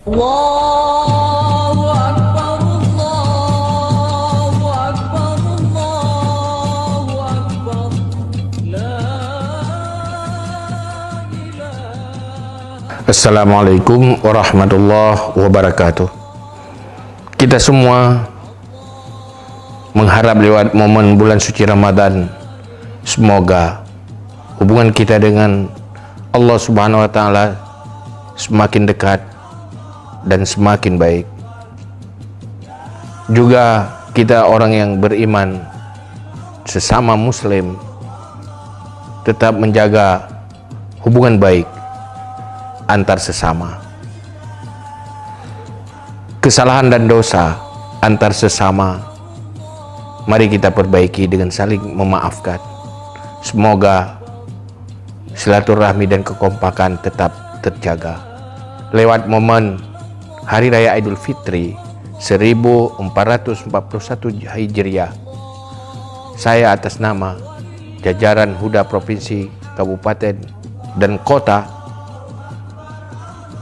Allahu Akbar, Allahu Akbar, Allahu Akbar. La ilaha. Assalamualaikum warahmatullahi wabarakatuh. Kita semua mengharap lewat momen bulan suci Ramadan, semoga hubungan kita dengan Allah Subhanahu wa Ta'ala semakin dekat dan semakin baik. Juga kita orang yang beriman, sesama muslim, tetap menjaga hubungan baik antar sesama. Kesalahan dan dosa antar sesama mari kita perbaiki dengan saling memaafkan. Semoga silaturahmi dan kekompakan tetap terjaga. Lewat momen Hari Raya Idul Fitri 1441 Hijriah, saya atas nama jajaran Huda Provinsi, Kabupaten, dan Kota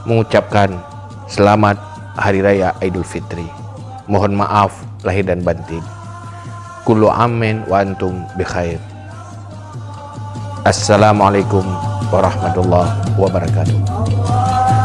mengucapkan selamat Hari Raya Idul Fitri. Mohon maaf lahir dan batin. Kullu amin wa antum bi khair. Assalamualaikum warahmatullahi wabarakatuh.